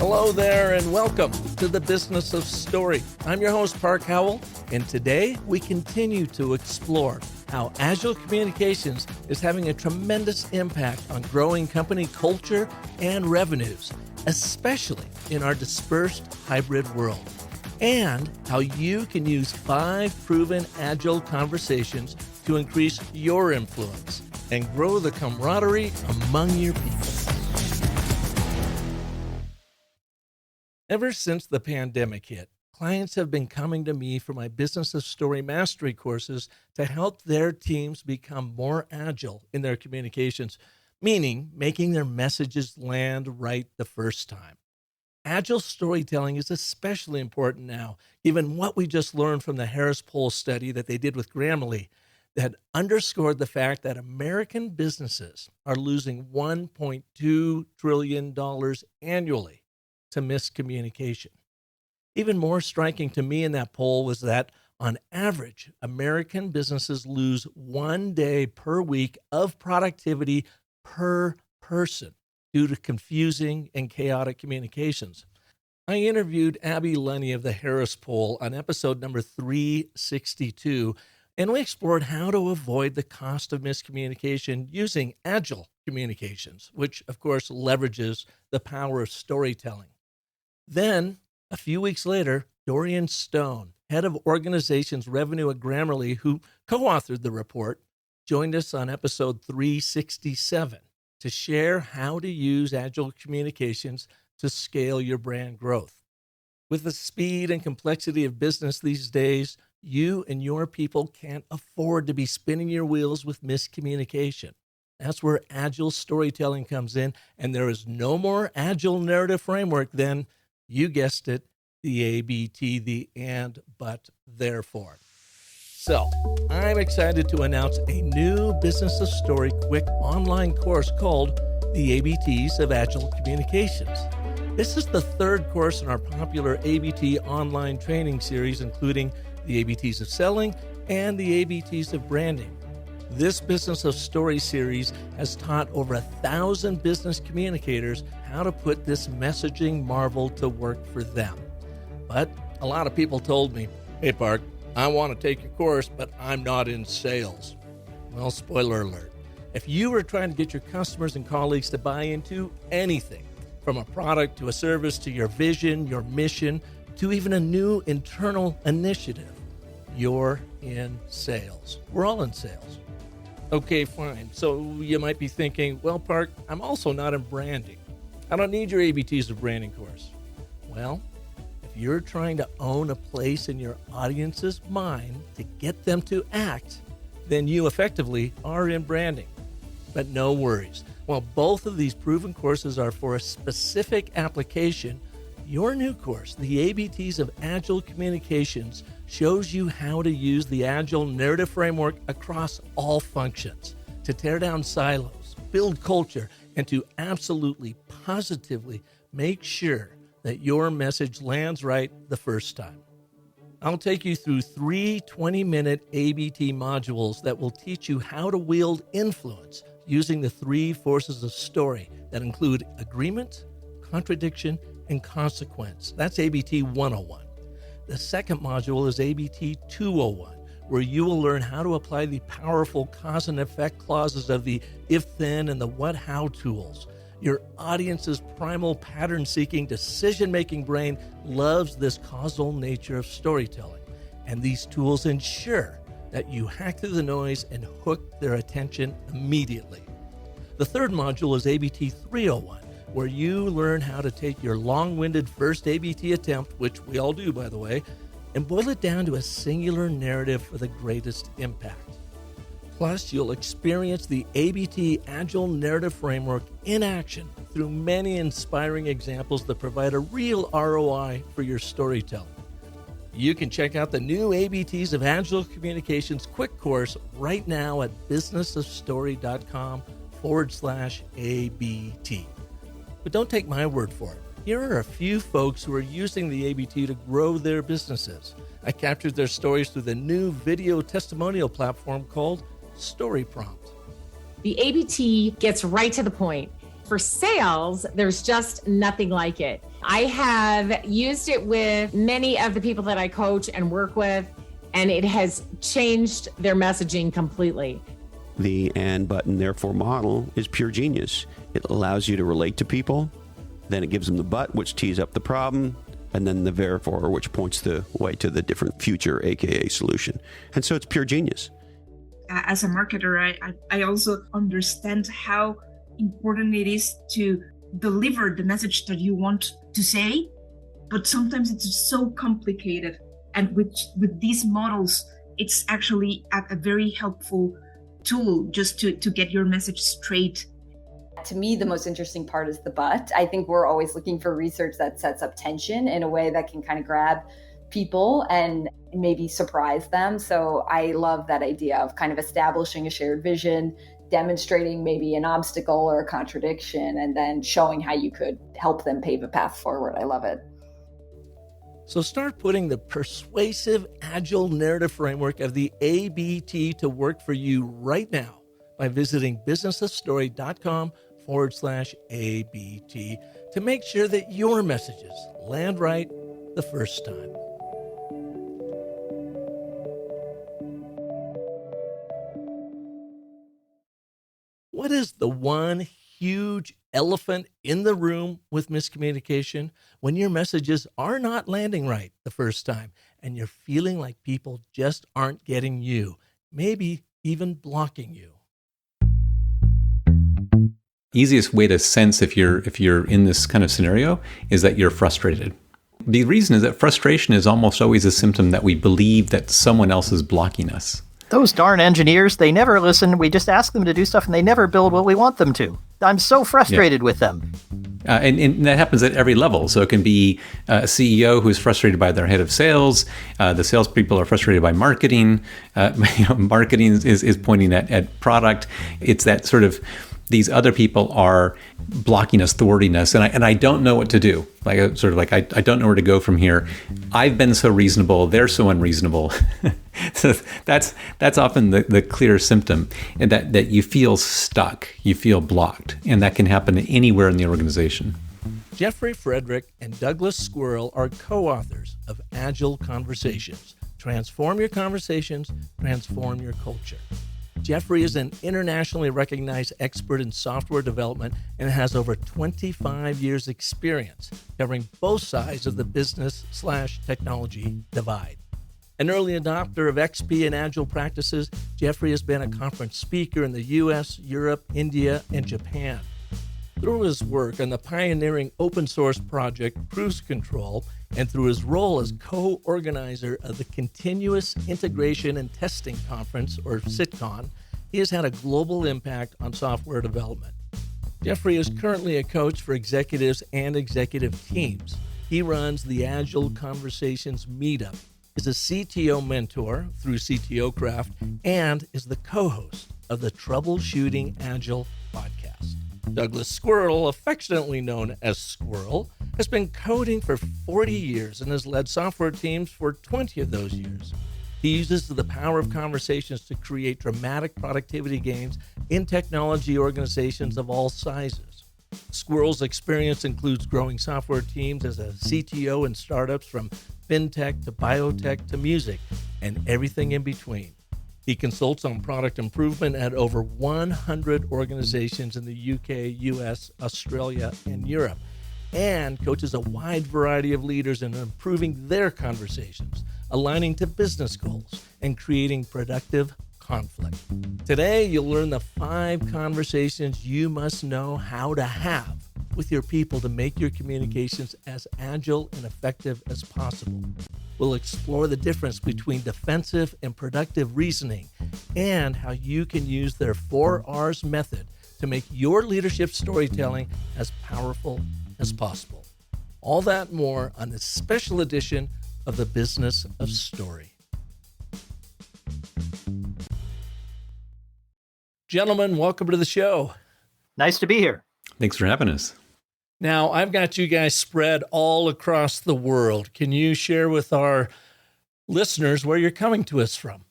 Hello there and welcome to the Business of Story. I'm your host, Park Howell, and today we continue to explore how Agile Communications is having a tremendous impact on growing company culture and revenues, especially in our dispersed hybrid world, and how you can use 5 proven Agile conversations to increase your influence and grow the camaraderie among your people. Ever since the pandemic hit, clients have been coming to me for my Business of Story Mastery courses to help their teams become more agile in their communications, meaning making their messages land right the first time. Agile storytelling is especially important now, given what we just learned from the Harris Poll study that they did with Grammarly that underscored the fact that American businesses are losing $1.2 trillion annually to miscommunication. Even more striking to me in that poll was that, on average, American businesses lose 1 day per week of productivity per person due to confusing and chaotic communications. I interviewed Abby Lunny of the Harris Poll on episode number 362, and we explored how to avoid the cost of miscommunication using Agile communications, which, of course, leverages the power of storytelling. Then, a few weeks later, Dorian Stone, head of organizations revenue at Grammarly, who co-authored the report, joined us on episode 367 to share how to use Agile communications to scale your brand growth. With the speed and complexity of business these days, you and your people can't afford to be spinning your wheels with miscommunication. That's where Agile storytelling comes in, and there is no more Agile narrative framework than, you guessed it, the ABT, the and, but, therefore. So, I'm excited to announce a new Business of Story quick online course called The ABTs of Agile Communications. This is the 3rd course in our popular ABT online training series, including the ABTs of selling and the ABTs of branding. This Business of Story series has taught over 1,000 business communicators how to put this messaging marvel to work for them. But a lot of people told me, "Hey, Park, I want to take your course, but I'm not in sales." Well, spoiler alert. If you are trying to get your customers and colleagues to buy into anything, from a product to a service to your vision, your mission, to even a new internal initiative, you're in sales. We're all in sales. Okay, fine. So you might be thinking, well, Park, I'm also not in branding. I don't need your ABTs of branding course. Well, if you're trying to own a place in your audience's mind to get them to act, then you effectively are in branding. But no worries. While both of these proven courses are for a specific application, your new course, the ABTs of Agile Communications, shows you how to use the Agile narrative framework across all functions to tear down silos, build culture, and to absolutely, positively make sure that your message lands right the first time. I'll take you through 3 20-minute ABT modules that will teach you how to wield influence using the 3 forces of story that include agreement, contradiction, and consequence. That's ABT 101. The second module is ABT 201, where you will learn how to apply the powerful cause and effect clauses of the if-then and the what-how tools. Your audience's primal pattern-seeking, decision-making brain loves this causal nature of storytelling, and these tools ensure that you hack through the noise and hook their attention immediately. The third module is ABT 301, where you learn how to take your long-winded first ABT attempt, which we all do, by the way, and boil it down to a singular narrative for the greatest impact. Plus, you'll experience the ABT Agile Narrative Framework in action through many inspiring examples that provide a real ROI for your storytelling. You can check out the new ABTs of Agile Communications quick course right now at businessofstory.com/ABT. But don't take my word for it. Here are a few folks who are using the ABT to grow their businesses. I captured their stories through the new video testimonial platform called Story Prompt. The ABT gets right to the point. For sales, there's just nothing like it. I have used it with many of the people that I coach and work with, and it has changed their messaging completely. The and, but, and therefore model is pure genius. It allows you to relate to people, then it gives them the but, which tees up the problem, and then the therefore, which points the way to the different future, aka solution. And so it's pure genius. As a marketer, I also understand how important it is to deliver the message that you want to say, but sometimes it's so complicated. And with these models, it's actually a very helpful tool just to get your message straight. To me, the most interesting part is the but. I think we're always looking for research that sets up tension in a way that can kind of grab people and maybe surprise them. So I love that idea of kind of establishing a shared vision, demonstrating maybe an obstacle or a contradiction, and then showing how you could help them pave a path forward. I love it. So start putting the persuasive agile narrative framework of the ABT to work for you right now by visiting businessofstory.com/ABT to make sure that your messages land right the first time. What is the one huge elephant in the room with miscommunication? When your messages are not landing right the first time and you're feeling like people just aren't getting you, maybe even blocking you. Easiest way to sense if you're in this kind of scenario is that you're frustrated. The reason is that frustration is almost always a symptom that we believe that someone else is blocking us. Those darn engineers, they never listen. We just ask them to do stuff and they never build what we want them to. I'm so frustrated with them. And that happens at every level. So it can be a CEO who's frustrated by their head of sales. The salespeople are frustrated by marketing. Marketing is pointing at product. It's that sort of, these other people are blocking us, thwarting us, and I don't know what to do. I don't know where to go from here. I've been so reasonable, they're so unreasonable. So that's often the clear symptom, and that you feel stuck, you feel blocked, and that can happen anywhere in the organization. Jeffrey Fredrick and Douglas Squirrel are co-authors of Agile Conversations. Transform your conversations, transform your culture. Jeffrey is an internationally recognized expert in software development and has over 25 years experience covering both sides of the business/technology divide. An early adopter of XP and Agile practices, Jeffrey has been a conference speaker in the US, Europe, India, and Japan. Through his work on the pioneering open source project Cruise Control, and through his role as co-organizer of the Continuous Integration and Testing Conference, or SITCON, he has had a global impact on software development. Jeffrey is currently a coach for executives and executive teams. He runs the Agile Conversations Meetup, is a CTO mentor through CTO Craft, and is the co-host of the Troubleshooting Agile podcast. Douglas Squirrel, affectionately known as Squirrel, has been coding for 40 years and has led software teams for 20 of those years. He uses the power of conversations to create dramatic productivity gains in technology organizations of all sizes. Squirrel's experience includes growing software teams as a CTO in startups from fintech to biotech to music and everything in between. He consults on product improvement at over 100 organizations in the UK, US, Australia, and Europe, and coaches a wide variety of leaders in improving their conversations, aligning to business goals, and creating productive conflict. Today, you'll learn the 5 conversations you must know how to have with your people to make your communications as agile and effective as possible. We'll explore the difference between defensive and productive reasoning and how you can use their 4 R's method to make your leadership storytelling as powerful as possible. All that and more on this special edition of the Business of Story. Gentlemen, welcome to the show. Nice to be here. Thanks for having us. Now, I've got you guys spread all across the world. Can you share with our listeners where you're coming to us from?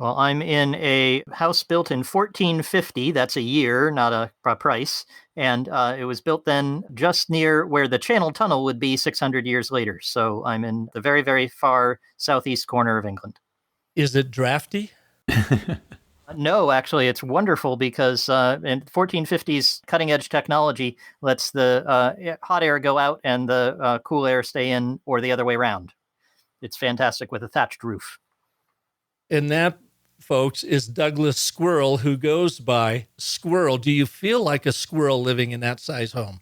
Well, I'm in a house built in 1450. That's a year, not a price. And it was built then just near where the Channel Tunnel would be 600 years later. So I'm in the very, very far southeast corner of England. Is it drafty? No, actually, it's wonderful because in 1450s cutting edge technology lets the hot air go out and the cool air stay in, or the other way around. It's fantastic with a thatched roof. And that, folks, is Douglas Squirrel, who goes by Squirrel. Do you feel like a squirrel living in that size home?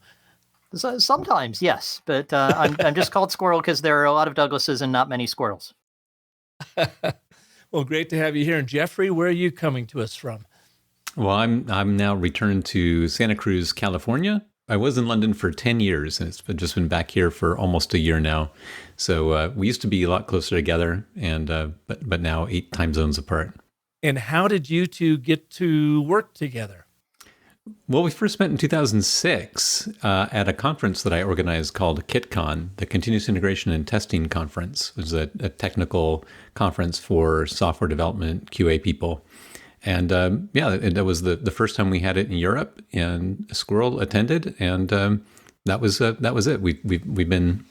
Sometimes, yes, but I'm just called Squirrel because there are a lot of Douglases and not many squirrels. Well, great to have you here. And Jeffrey, where are you coming to us from? Well, I'm now returned to Santa Cruz, California. I was in London for 10 years, and it's just been back here for almost a year now. So we used to be a lot closer together, and but now 8 time zones apart. And how did you two get to work together? Well, we first met in 2006 at a conference that I organized called KitCon, the Continuous Integration and Testing Conference. It was a technical conference for software development QA people. And that was the first time we had it in Europe, and Squirrel attended, and that was it. We've been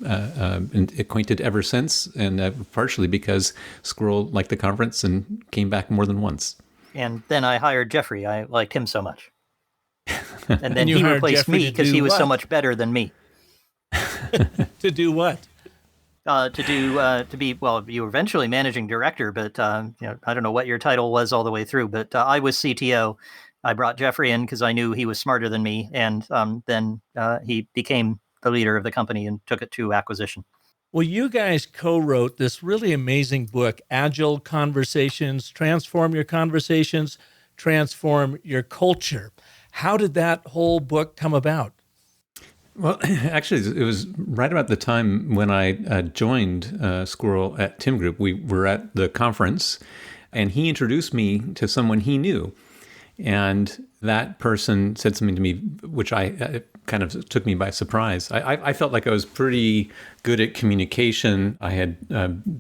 acquainted ever since, and partially because Squirrel liked the conference and came back more than once. And then I hired Jeffrey. I liked him so much. And then you he hired replaced Jeffrey me to because do he was so what? much better than me. To do what? To be, well, you were eventually managing director, but I don't know what your title was all the way through, but I was CTO. I brought Jeffrey in because I knew he was smarter than me, and then he became the leader of the company and took it to acquisition. Well, you guys co-wrote this really amazing book, Agile Conversations, Transform Your Conversations, Transform Your Culture. How did that whole book come about? Well, actually, it was right about the time when I joined Squirrel at Tim Group. We were at the conference, and he introduced me to someone he knew. And that person said something to me, which I kind of took me by surprise. I felt like I was pretty good at communication. I had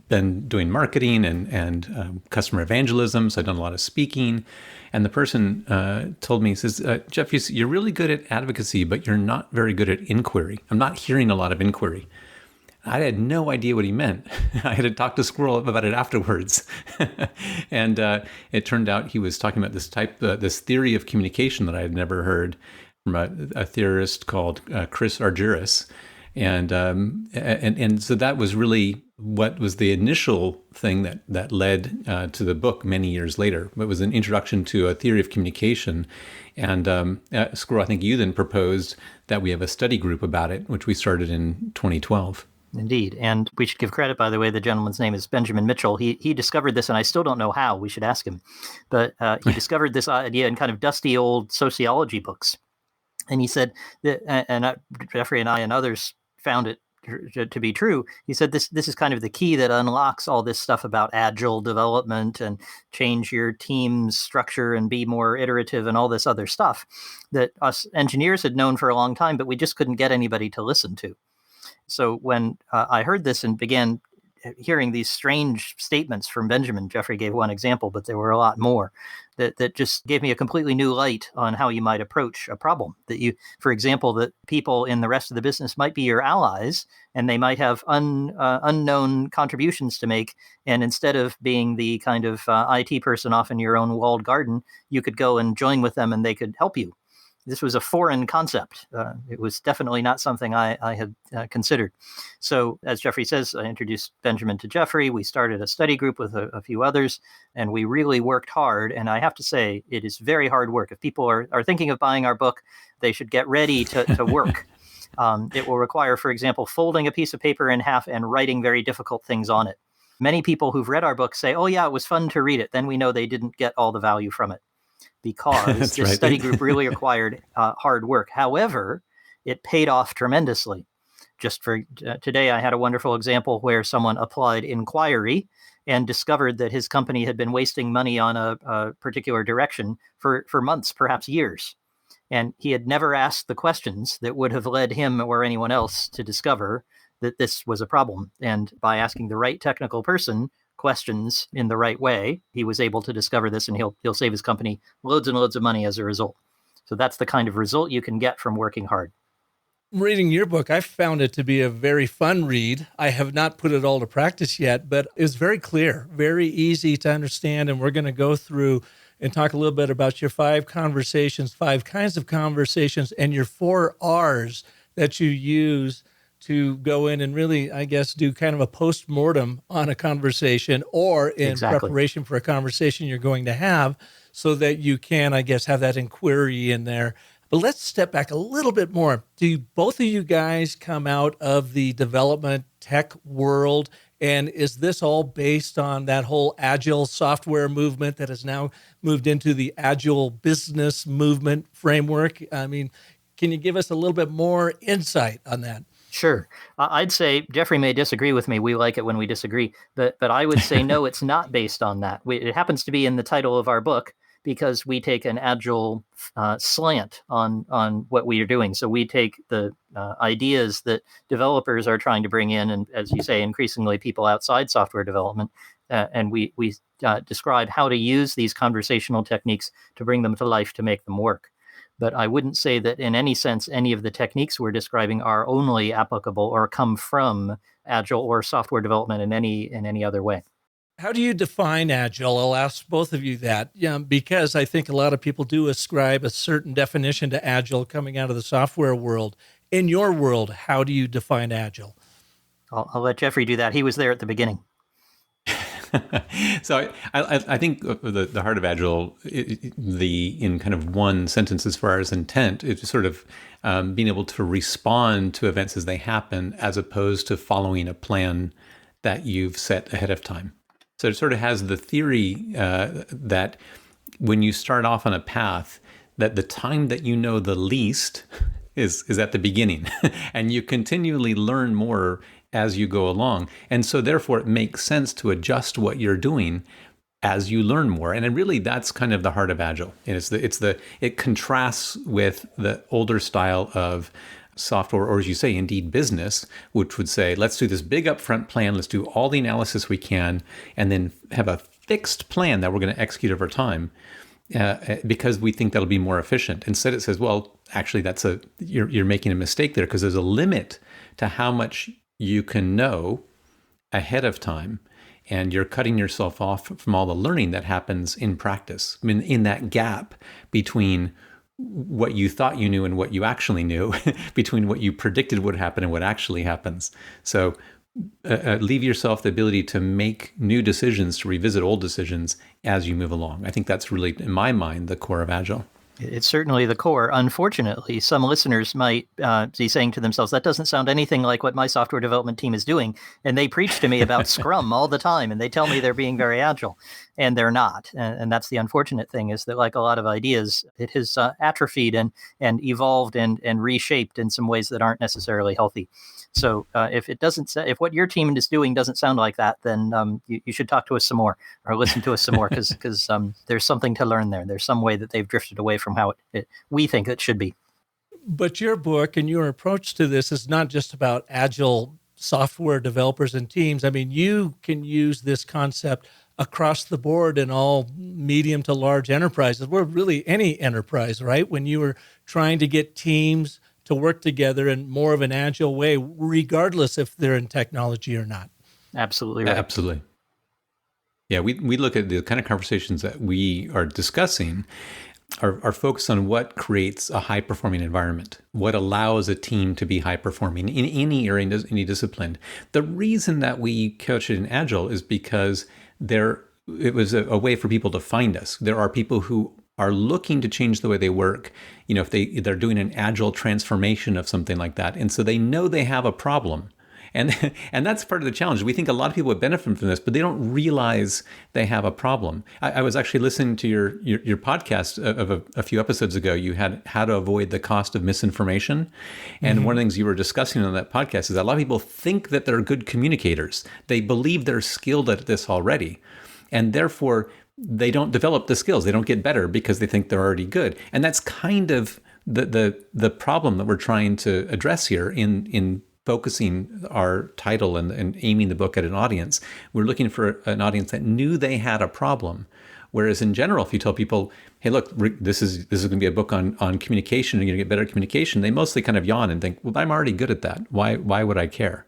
been doing marketing and customer evangelism, so I'd done a lot of speaking. And the person told me, he says, Jeff, you're really good at advocacy, but you're not very good at inquiry. I'm not hearing a lot of inquiry. I had no idea what he meant. I had to talk to Squirrel about it afterwards. And it turned out he was talking about this theory of communication that I had never heard from a theorist called Chris Argyris. And so that was really what was the initial thing that led to the book many years later. It was an introduction to a theory of communication. And Squirrel, I think you then proposed that we have a study group about it, which we started in 2012. Indeed. And we should give credit, by the way, the gentleman's name is Benjamin Mitchell. He discovered this, and I still don't know how. We should ask him. But he discovered this idea in kind of dusty old sociology books. And he said, Jeffrey and I and others found it to be true. He said this is kind of the key that unlocks all this stuff about agile development and change your team's structure and be more iterative and all this other stuff that us engineers had known for a long time, but we just couldn't get anybody to listen to. So when I heard this and began hearing these strange statements from Benjamin, Jeffrey gave one example, but there were a lot more that just gave me a completely new light on how you might approach a problem. That you, for example, that people in the rest of the business might be your allies and they might have unknown contributions to make. And instead of being the kind of IT person off in your own walled garden, you could go and join with them and they could help you. This was a foreign concept. It was definitely not something I had considered. So as Jeffrey says, I introduced Benjamin to Jeffrey. We started a study group with a few others, and we really worked hard. And I have to say, it is very hard work. If people are thinking of buying our book, they should get ready to work. It will require, for example, folding a piece of paper in half and writing very difficult things on it. Many people who've read our book say, oh yeah, it was fun to read it. Then we know they didn't get all the value from it, because this study group really required hard work. However, it paid off tremendously. Just for today, I had a wonderful example where someone applied inquiry and discovered that his company had been wasting money on a particular direction for months, perhaps years. And he had never asked the questions that would have led him or anyone else to discover that this was a problem. And by asking the right technical person, questions in the right way, he was able to discover this, and he'll save his company loads and loads of money as a result. So that's the kind of result you can get from working hard. Reading your book, I found it to be a very fun read. I have not put it all to practice yet, but it was very clear, very easy to understand. And we're going to go through and talk a little bit about your 5 conversations, 5 kinds of conversations, and your 4 R's that you use to go in and really, I guess, do kind of a post-mortem on a conversation or in preparation for a conversation you're going to have, so that you can, I guess, have that inquiry in there. But let's step back a little bit more. Do both of you guys come out of the development tech world? And is this all based on that whole Agile software movement that has now moved into the Agile business movement framework? I mean, can you give us a little bit more insight on that? Sure. I'd say Jeffrey may disagree with me. We like it when we disagree. But I would say, no, it's not based on that. It happens to be in the title of our book, because we take an Agile slant on what we are doing. So we take the ideas that developers are trying to bring in, and as you say, increasingly people outside software development, and we describe how to use these conversational techniques to bring them to life, to make them work. But I wouldn't say that in any sense any of the techniques we're describing are only applicable or come from Agile or software development in any other way. How do you define Agile? I'll ask both of you that, because I think a lot of people do ascribe a certain definition to Agile coming out of the software world. In your world, how do you define Agile? I'll let Jeffrey do that. He was there at the beginning. So I think the heart of Agile, in kind of one sentence as far as intent, is sort of being able to respond to events as they happen, as opposed to following a plan that you've set ahead of time. So it sort of has the theory that when you start off on a path, that the time that you know the least is at the beginning, and you continually learn more as you go along. And so therefore it makes sense to adjust what you're doing as you learn more. And really that's kind of the heart of Agile. And it contrasts with the older style of software, or as you say, indeed business, which would say, let's do this big upfront plan, let's do all the analysis we can, and then have a fixed plan that we're going to execute over time, because we think that'll be more efficient. Instead, it says, well, actually, you're making a mistake there, because there's a limit to how much you can know ahead of time, and you're cutting yourself off from all the learning that happens in practice. I mean, in that gap between what you thought you knew and what you actually knew, between what you predicted would happen and what actually happens. So leave yourself the ability to make new decisions, to revisit old decisions as you move along. I think that's really, in my mind, the core of Agile. It's certainly the core. Unfortunately, some listeners might be saying to themselves, that doesn't sound anything like what my software development team is doing. And they preach to me about Scrum all the time, and they tell me they're being very agile, and they're not. And that's the unfortunate thing, is that like a lot of ideas, it has atrophied and evolved and reshaped in some ways that aren't necessarily healthy. So if what your team is doing doesn't sound like that, then you should talk to us some more, or listen to us some more, because there's something to learn there. There's some way that they've drifted away from how we think it should be. But your book and your approach to this is not just about Agile software developers and teams. I mean, you can use this concept across the board in all medium to large enterprises, or really any enterprise, right? When you were trying to get teams to work together in more of an Agile way, regardless if they're in technology or not. Absolutely right. Absolutely. Yeah, we look at the kind of conversations that we are discussing are focused on what creates a high-performing environment, what allows a team to be high-performing in any area, in any discipline. The reason that we couch it in Agile is because it was a way for people to find us. There are people who are looking to change the way they work, if they're doing an Agile transformation of something like that. And so they know they have a problem. And that's part of the challenge. We think a lot of people would benefit from this, but they don't realize they have a problem. I was actually listening to your podcast of a few episodes ago. You had how to avoid the cost of misinformation. And one of the things you were discussing on that podcast is that a lot of people think that they're good communicators. They believe they're skilled at this already. And therefore, they don't develop the skills. They don't get better because they think they're already good. And that's kind of the problem that we're trying to address here in focusing our title and aiming the book at an audience. We're looking for an audience that knew they had a problem. Whereas in general, if you tell people, hey, look, this is going to be a book on communication, and you're going to get better at communication, they mostly kind of yawn and think, well, I'm already good at that. Why would I care?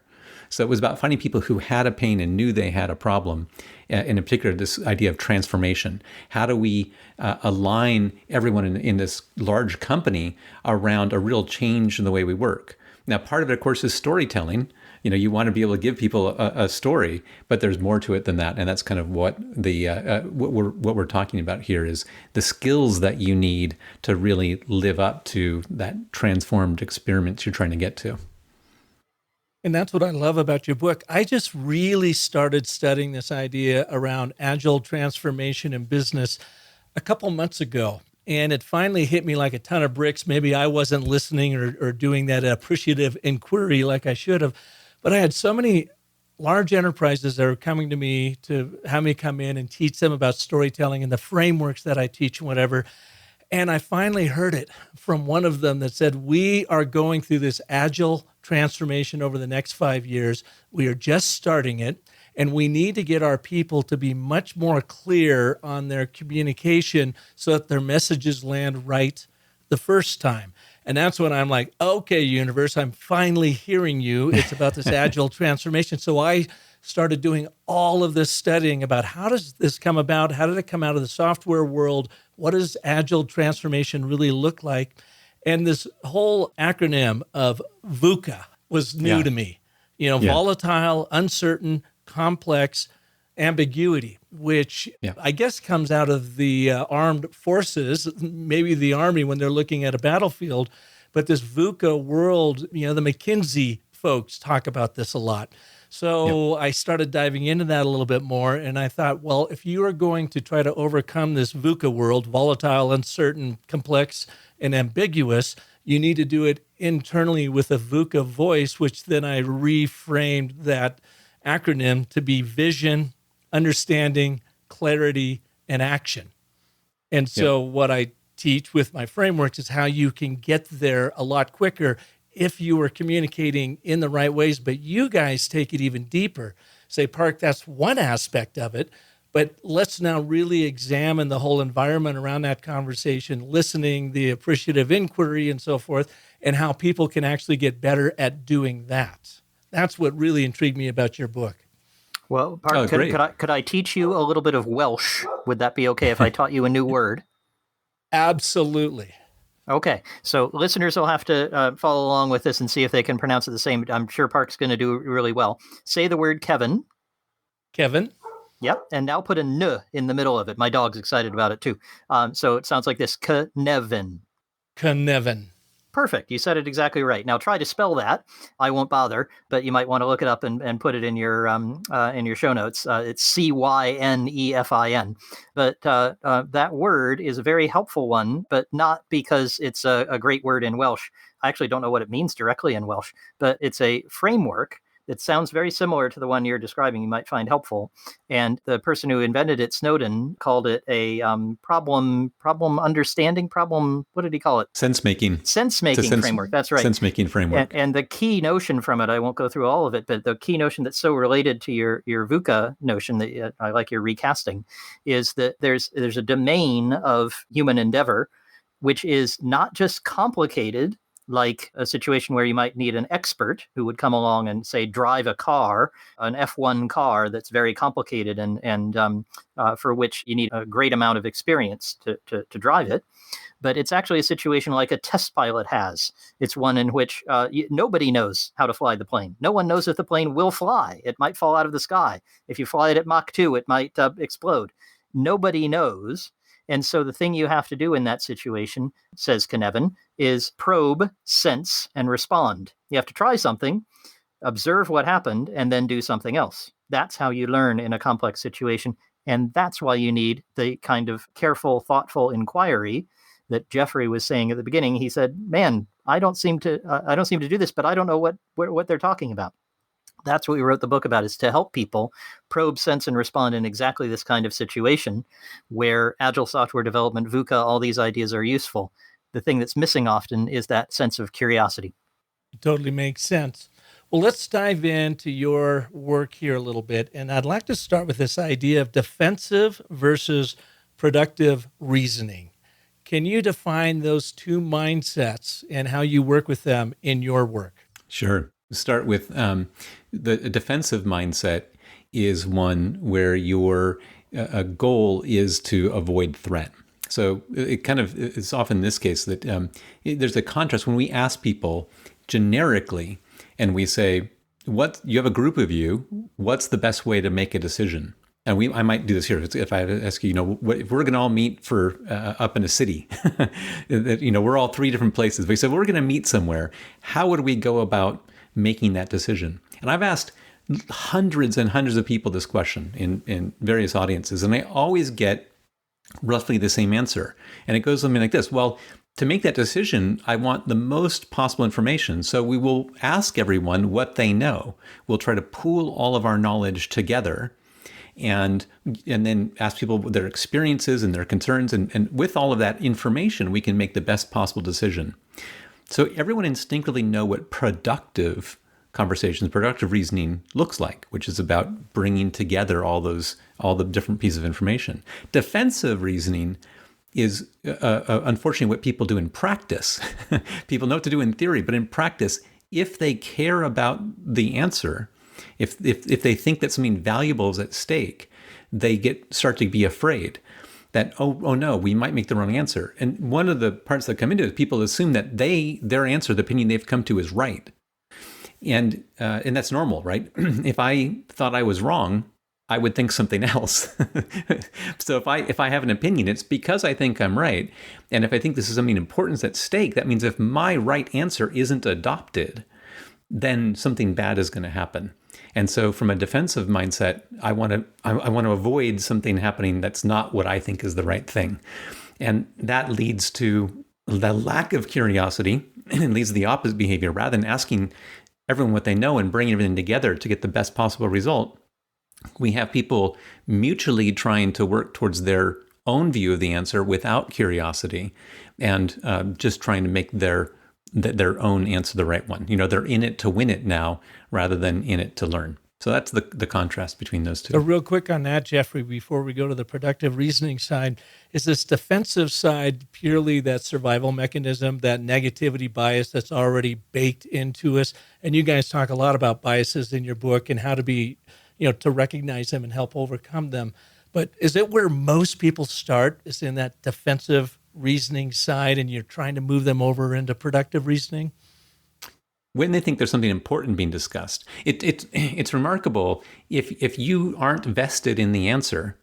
So it was about finding people who had a pain and knew they had a problem. In particular, this idea of transformation. How do we align everyone in this large company around a real change in the way we work? Now, part of it, of course, is storytelling. You want to be able to give people a story, but there's more to it than that. And that's kind of what what we're talking about here is the skills that you need to really live up to that transformed experience you're trying to get to. And that's what I love about your book. I just really started studying this idea around agile transformation in business a couple months ago. And it finally hit me like a ton of bricks. Maybe I wasn't listening or doing that appreciative inquiry like I should have. But I had so many large enterprises that are coming to me to have me come in and teach them about storytelling and the frameworks that I teach and whatever. And I finally heard it from one of them that said, we are going through this agile transformation over the next 5 years. We are just starting it. And we need to get our people to be much more clear on their communication so that their messages land right the first time. And that's when I'm like, okay, universe, I'm finally hearing you. It's about this agile transformation. So I started doing all of this studying about how does this come about? How did it come out of the software world? What does agile transformation really look like? And this whole acronym of VUCA was new to me. Volatile, uncertain, complex, ambiguity, which I guess comes out of the armed forces, maybe the Army when they're looking at a battlefield. But this VUCA world, the McKinsey folks talk about this a lot. So I started diving into that a little bit more. And I thought, well, if you are going to try to overcome this VUCA world, volatile, uncertain, complex, and ambiguous, you need to do it internally with a VUCA voice, which then I reframed that acronym to be vision, understanding, clarity, and action. And so what I teach with my frameworks is how you can get there a lot quicker if you are communicating in the right ways. But you guys take it even deeper. Say, Park, that's one aspect of it, but let's now really examine the whole environment around that conversation, listening, the appreciative inquiry, and so forth, and how people can actually get better at doing that. That's what really intrigued me about your book. Well, Park, could I teach you a little bit of Welsh? Would that be okay if I taught you a new word? Absolutely. Okay, so listeners will have to follow along with this and see if they can pronounce it the same. I'm sure Park's going to do really well. Say the word Kevin. Kevin. Yep, and now put a N in the middle of it. My dog's excited about it too. So it sounds like this, Knevin. Knevin. Perfect. You said it exactly right. Now try to spell that. I won't bother, but you might want to look it up and put it in your show notes. It's Cynefin. But that word is a very helpful one, but not because it's a great word in Welsh. I actually don't know what it means directly in Welsh, but it's a framework that sounds very similar to the one you're describing. You might find helpful. And the person who invented it, Snowden, called it a problem understanding, what did he call it? Sense-making framework. That's right. Sense-making framework. And the key notion from it, I won't go through all of it, but the key notion that's so related to your VUCA notion that I like your recasting is that there's a domain of human endeavor, which is not just complicated, like a situation where you might need an expert who would come along and say, drive a car, an F1 car that's very complicated and for which you need a great amount of experience to drive it. But it's actually a situation like a test pilot has. It's one in which nobody knows how to fly the plane. No one knows if the plane will fly. It might fall out of the sky. If you fly it at Mach 2, it might explode. Nobody knows. And so the thing you have to do in that situation, says Knevin, is probe, sense, and respond. You have to try something, observe what happened, and then do something else. That's how you learn in a complex situation. And that's why you need the kind of careful, thoughtful inquiry that Jeffrey was saying at the beginning. He said, man, I don't seem to do this, but I don't know what they're talking about. That's what we wrote the book about, is to help people probe, sense, and respond in exactly this kind of situation where agile software development, VUCA, all these ideas are useful. The thing that's missing often is that sense of curiosity. Totally makes sense. Well, let's dive into your work here a little bit. And I'd like to start with this idea of defensive versus productive reasoning. Can you define those two mindsets and how you work with them in your work? Sure. Start with the defensive mindset is one where your goal is to avoid threat. So it's often this case that there's a contrast when we ask people generically and we say, you have a group of you, what's the best way to make a decision? And I might do this here if I ask you, if we're going to all meet for up in a city, we're all three different places. We said, we're going to meet somewhere. How would we go about making that decision? And I've asked hundreds and hundreds of people this question in various audiences, and I always get roughly the same answer. And it goes something like this. Well, to make that decision, I want the most possible information. So we will ask everyone what they know. We'll try to pool all of our knowledge together and then ask people their experiences and their concerns. And with all of that information, we can make the best possible decision. So everyone instinctively know what productive conversations, productive reasoning looks like, which is about bringing together all the different pieces of information. Defensive reasoning is unfortunately what people do in practice. People know what to do in theory, but in practice, if they care about the answer, if they think that something valuable is at stake, they start to be afraid that, oh no, we might make the wrong answer. And one of the parts that come into it is people assume that their answer, the opinion they've come to, is right. And that's normal, right? If I thought I was wrong, I would think something else. So if I have an opinion, it's because I think I'm right. And if I think this is something important at stake, that means if my right answer isn't adopted, then something bad is going to happen. And so from a defensive mindset, I want to avoid something happening that's not what I think is the right thing. And that leads to the lack of curiosity and leads to the opposite behavior. Rather than asking everyone what they know and bringing everything together to get the best possible result, we have people mutually trying to work towards their own view of the answer without curiosity and just trying to make their own answer the right one. They're in it to win it now rather than in it to learn. So that's the contrast between those two. So real quick on that, Jeffrey, before we go to the productive reasoning side, is this defensive side purely that survival mechanism, that negativity bias that's already baked into us? And you guys talk a lot about biases in your book and how to be, to recognize them and help overcome them. But is it where most people start, is in that defensive reasoning side, and you're trying to move them over into productive reasoning? When they think there's something important being discussed, it's remarkable. If you aren't vested in the answer,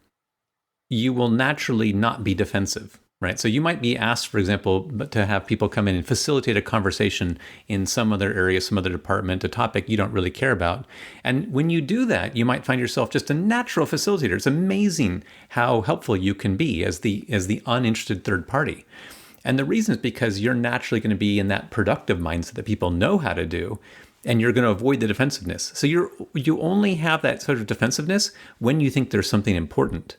you will naturally not be defensive, right? So you might be asked, for example, to have people come in and facilitate a conversation in some other area, some other department, a topic you don't really care about. And when you do that, you might find yourself just a natural facilitator. It's amazing how helpful you can be as the uninterested third party. And the reason is because you're naturally going to be in that productive mindset that people know how to do, and you're going to avoid the defensiveness. So you only have that sort of defensiveness when you think there's something important.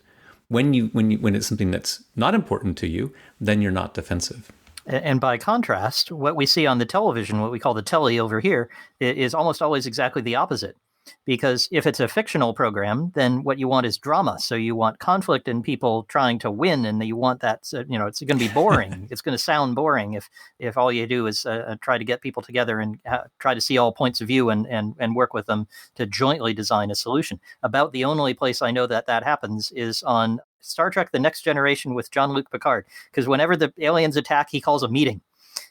When it's something that's not important to you, then you're not defensive. And by contrast, what we see on the television, what we call the telly over here, is almost always exactly the opposite. Because if it's a fictional program, then what you want is drama. So you want conflict and people trying to win, and you want that. It's going to be boring. It's going to sound boring if all you do is try to get people together and try to see all points of view and work with them to jointly design a solution. About the only place I know that happens is on Star Trek: The Next Generation with Jean-Luc Picard, because whenever the aliens attack, he calls a meeting.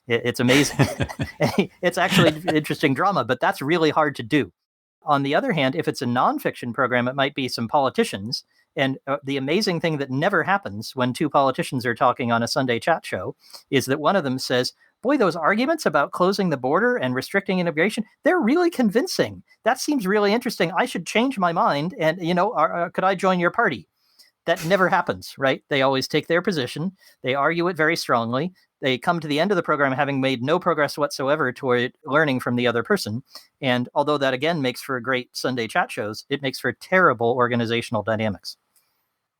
It's amazing. It's actually interesting drama, but that's really hard to do. On the other hand, if it's a nonfiction program, it might be some politicians. And the amazing thing that never happens when two politicians are talking on a Sunday chat show is that one of them says, boy, those arguments about closing the border and restricting immigration, they're really convincing. That seems really interesting. I should change my mind. And, could I join your party? That never happens, right? They always take their position. They argue it very strongly. They come to the end of the program having made no progress whatsoever toward learning from the other person. And although that, again, makes for great Sunday chat shows, it makes for terrible organizational dynamics.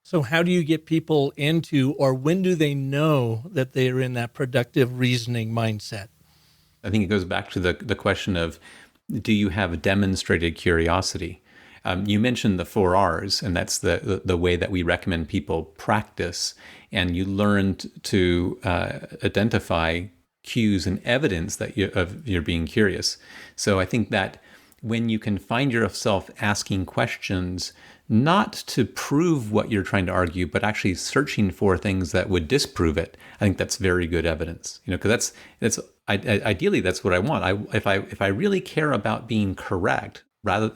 So how do you get people into, or when do they know that they are in that productive reasoning mindset? I think it goes back to the question of do you have demonstrated curiosity? You mentioned the 4 Rs, and that's the way that we recommend people practice. And you learned to identify cues and evidence that you're being curious. So I think that when you can find yourself asking questions, not to prove what you're trying to argue, but actually searching for things that would disprove it, I think that's very good evidence. Because ideally that's what I want. If I really care about being correct, rather,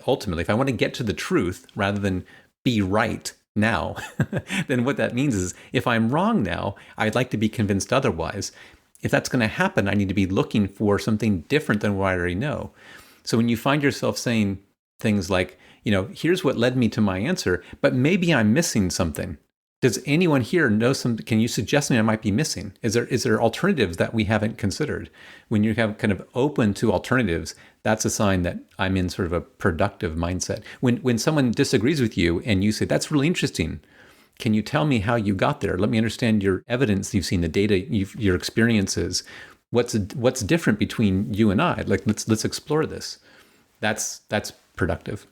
ultimately, if I want to get to the truth rather than be right now, then what that means is if I'm wrong now, I'd like to be convinced otherwise. If that's going to happen, I need to be looking for something different than what I already know. So when you find yourself saying things like, here's what led me to my answer, but maybe I'm missing something. Does anyone here know something? Can you suggest something I might be missing? Is there alternatives that we haven't considered? When you have kind of open to alternatives, that's a sign that I'm in sort of a productive mindset. When someone disagrees with you and you say, that's really interesting, can you tell me how you got there? Let me understand your evidence. You've seen the data, your experiences. What's different between you and I? Like, let's explore this. That's productive.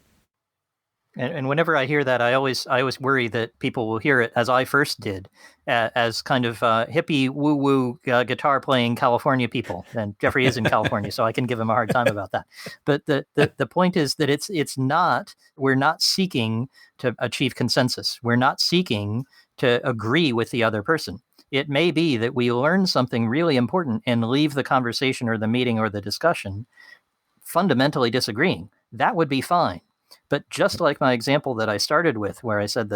And whenever I hear that, I always worry that people will hear it as I first did, as kind of hippie woo-woo guitar playing California people. And Jeffrey is in California, so I can give him a hard time about that. But the point is that we're not seeking to achieve consensus. We're not seeking to agree with the other person. It may be that we learn something really important and leave the conversation or the meeting or the discussion fundamentally disagreeing. That would be fine. But just like my example that I started with, where I said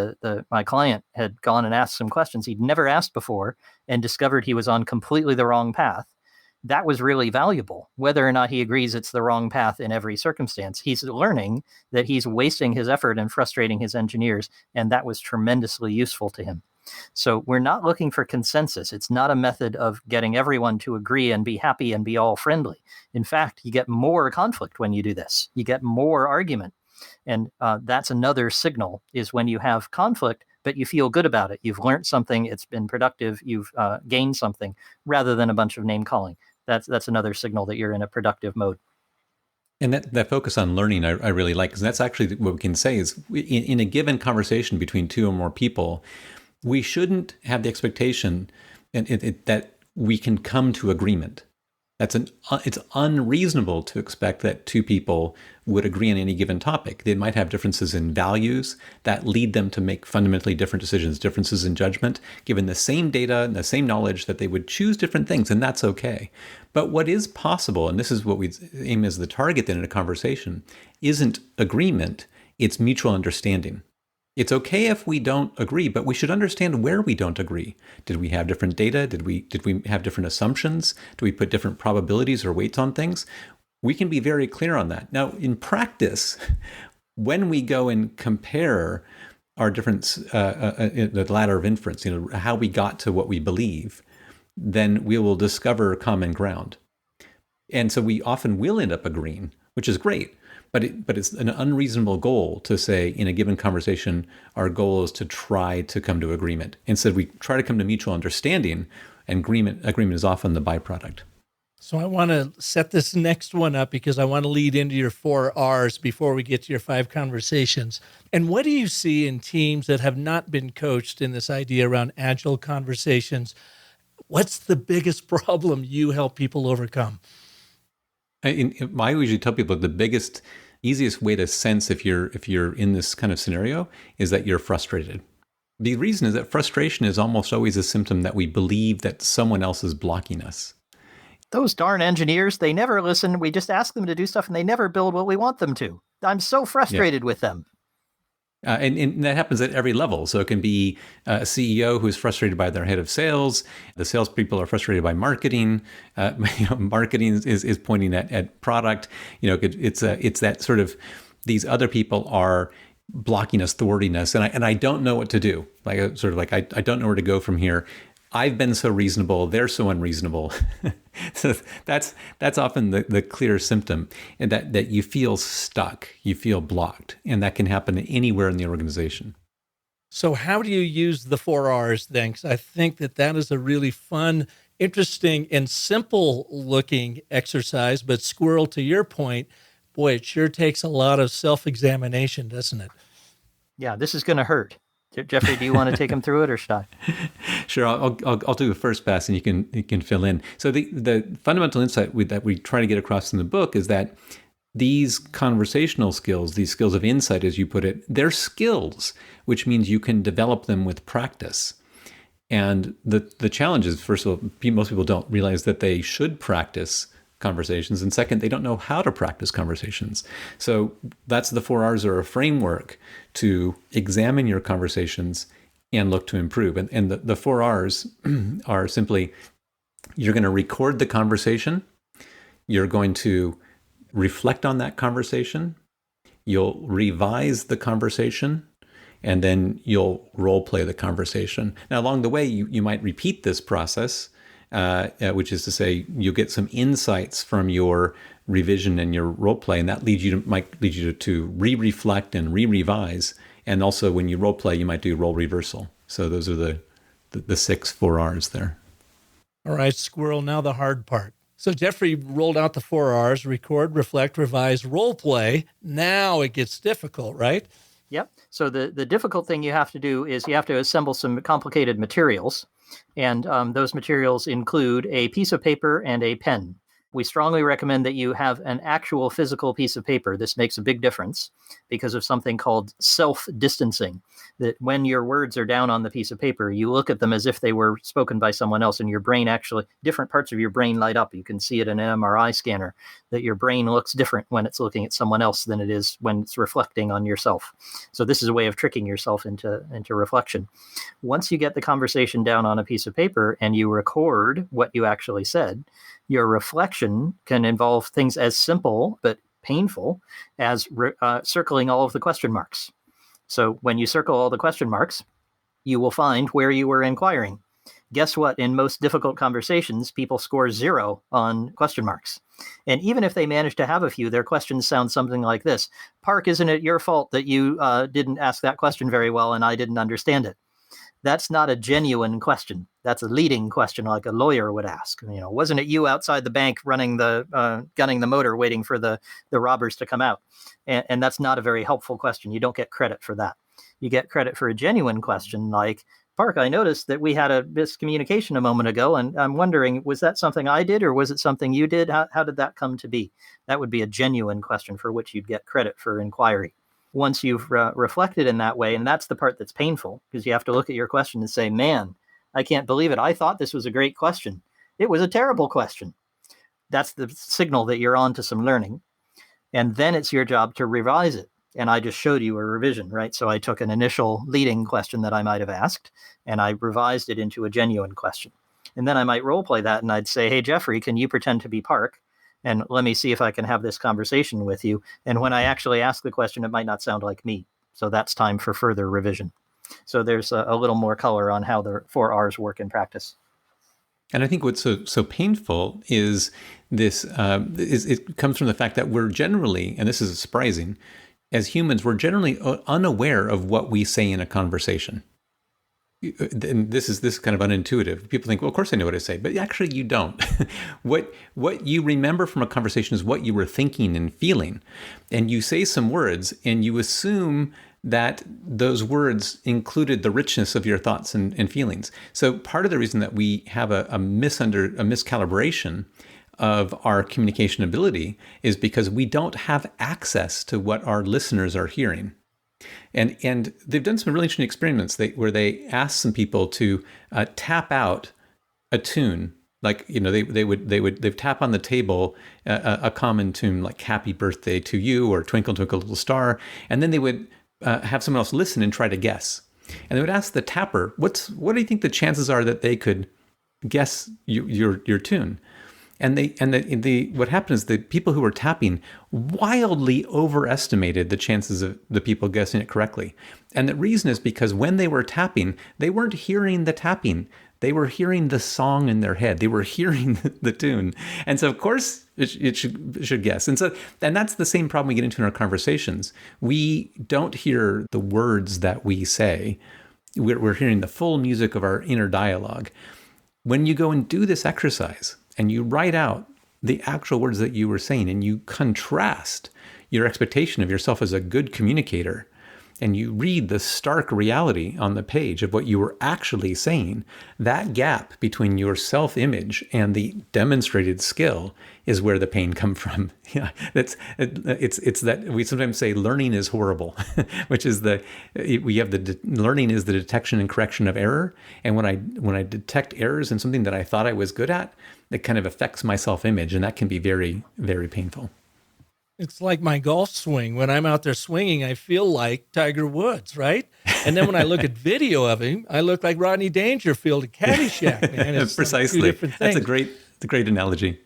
my client had gone and asked some questions he'd never asked before and discovered he was on completely the wrong path, that was really valuable. Whether or not he agrees it's the wrong path in every circumstance, he's learning that he's wasting his effort and frustrating his engineers, and that was tremendously useful to him. So we're not looking for consensus. It's not a method of getting everyone to agree and be happy and be all friendly. In fact, you get more conflict when you do this. You get more argument. And that's another signal, is when you have conflict, but you feel good about it. You've learned something. It's been productive. You've gained something, rather than a bunch of name calling. That's another signal that you're in a productive mode. And that focus on learning, I really like, because that's actually what we can say is in a given conversation between two or more people, we shouldn't have the expectation that we can come to agreement. It's unreasonable to expect that two people would agree on any given topic. They might have differences in values that lead them to make fundamentally different decisions, differences in judgment, given the same data and the same knowledge, that they would choose different things, and that's okay. But what is possible, and this is what we aim as the target then in a conversation, isn't agreement, it's mutual understanding. It's okay if we don't agree, but we should understand where we don't agree. Did we have different data? Did we have different assumptions? Do we put different probabilities or weights on things? We can be very clear on that. Now, in practice, when we go and compare our different, the ladder of inference, how we got to what we believe, then we will discover common ground. And so we often will end up agreeing, which is great. But it's an unreasonable goal to say in a given conversation, our goal is to try to come to agreement. Instead, we try to come to mutual understanding, and agreement is often the byproduct. So I want to set this next one up because I want to lead into your 4 R's before we get to your 5 conversations. And what do you see in teams that have not been coached in this idea around Agile Conversations? What's the biggest problem you help people overcome? I usually tell people the easiest way to sense if you're in this kind of scenario is that you're frustrated. The reason is that frustration is almost always a symptom that we believe that someone else is blocking us. Those darn engineers, they never listen. We just ask them to do stuff and they never build what we want them to. I'm so frustrated with them. And that happens at every level. So it can be a CEO who's frustrated by their head of sales. The salespeople are frustrated by marketing. Marketing is pointing at product. It's that sort of, these other people are blocking us, thwarting us, and I don't know what to do. I don't know where to go from here. I've been so reasonable, they're so unreasonable. So that's often the clear symptom, and that you feel stuck, you feel blocked, and that can happen anywhere in the organization. So how do you use the 4 R's then? Because I think that is a really fun interesting and simple looking exercise, but Squirrel, to your point, boy, it sure takes a lot of self-examination, doesn't it? Yeah, this is going to hurt. Jeffrey, do you want to take him through it, or should I? Sure, I'll do a first pass, and you can fill in. So the fundamental insight that we try to get across in the book is that these conversational skills, these skills of insight, as you put it, they're skills, which means you can develop them with practice. And the challenge is, first of all, most people don't realize that they should practice conversations, and second, they don't know how to practice conversations. So that's the 4 R's are a framework to examine your conversations and look to improve. And the 4 R's are simply, you're going to record the conversation, you're going to reflect on that conversation, you'll revise the conversation, and then you'll role play the conversation. Now, along the way, you might repeat this process, which is to say, you'll get some insights from your revision and your role play, and that might lead you to re-reflect and re-revise. And also, when you role play, you might do role reversal. So those are the 6 4 R's there. All right, Squirrel, now the hard part. So Jeffrey rolled out the 4 R's: record, reflect, revise, role play. Now it gets difficult, right? Yep. So the difficult thing you have to do is you have to assemble some complicated materials. And those materials include a piece of paper and a pen. We strongly recommend that you have an actual physical piece of paper. This makes a big difference because of something called self-distancing, that when your words are down on the piece of paper, you look at them as if they were spoken by someone else, and your brain actually, different parts of your brain light up. You can see it in an MRI scanner, that your brain looks different when it's looking at someone else than it is when it's reflecting on yourself. So this is a way of tricking yourself into reflection. Once you get the conversation down on a piece of paper and you record what you actually said, your reflection can involve things as simple but painful as circling all of the question marks. So when you circle all the question marks, you will find where you were inquiring. Guess what? In most difficult conversations, people score 0 on question marks. And even if they manage to have a few, their questions sound something like this: Park, isn't it your fault that you didn't ask that question very well and I didn't understand it? That's not a genuine question. That's a leading question, like a lawyer would ask. Wasn't it you outside the bank running gunning the motor, waiting for the robbers to come out? And that's not a very helpful question. You don't get credit for that. You get credit for a genuine question, like, Park, I noticed that we had a miscommunication a moment ago, and I'm wondering, was that something I did or was it something you did? How did that come to be? That would be a genuine question for which you'd get credit for inquiry. Once you've reflected in that way, and that's the part that's painful, because you have to look at your question and say, man, I can't believe it. I thought this was a great question. It was a terrible question. That's the signal that you're on to some learning. And then it's your job to revise it. And I just showed you a revision, right? So I took an initial leading question that I might have asked, and I revised it into a genuine question. And then I might role play that, and I'd say, hey, Jeffrey, can you pretend to be Park? And let me see if I can have this conversation with you. And when I actually ask the question, it might not sound like me. So that's time for further revision. So there's a little more color on how the 4 R's work in practice. And I think what's so painful is this, it comes from the fact that we're generally, and this is surprising, as humans, we're generally unaware of what we say in a conversation. And this is kind of unintuitive. People think, well, of course I know what I say, but actually you don't. What you remember from a conversation is what you were thinking and feeling. And you say some words and you assume that those words included the richness of your thoughts and feelings. So part of the reason that we have a miscalibration of our communication ability is because we don't have access to what our listeners are hearing. And they've done some really interesting experiments where they asked some people to tap out a tune, like they'd tap on the table a common tune like "Happy Birthday to You" or "Twinkle Twinkle Little Star," and then they would have someone else listen and try to guess. And they would ask the tapper, "What do you think the chances are that they could guess your tune?" And what happened is the people who were tapping wildly overestimated the chances of the people guessing it correctly. And the reason is because when they were tapping, they weren't hearing the tapping. They were hearing the song in their head. They were hearing the tune. And so, of course, it should guess. And that's the same problem we get into in our conversations. We don't hear the words that we say. We're hearing the full music of our inner dialogue. when you go and do this exercise and you write out the actual words that you were saying and you contrast your expectation of yourself as a good communicator and you read the stark reality on the page of what you were actually saying, that gap between your self-image and the demonstrated skill is where the pain comes from. Yeah, it's that we sometimes say learning is horrible, which is learning is the detection and correction of error. And when I detect errors in something that I thought I was good at, it kind of affects my self-image, and that can be very, very painful. It's like my golf swing. When I'm out there swinging, I feel like Tiger Woods, right? And then when I look at video of him, I look like Rodney Dangerfield at Caddyshack, man. It's Precisely. Like 2 different things. That's a great analogy.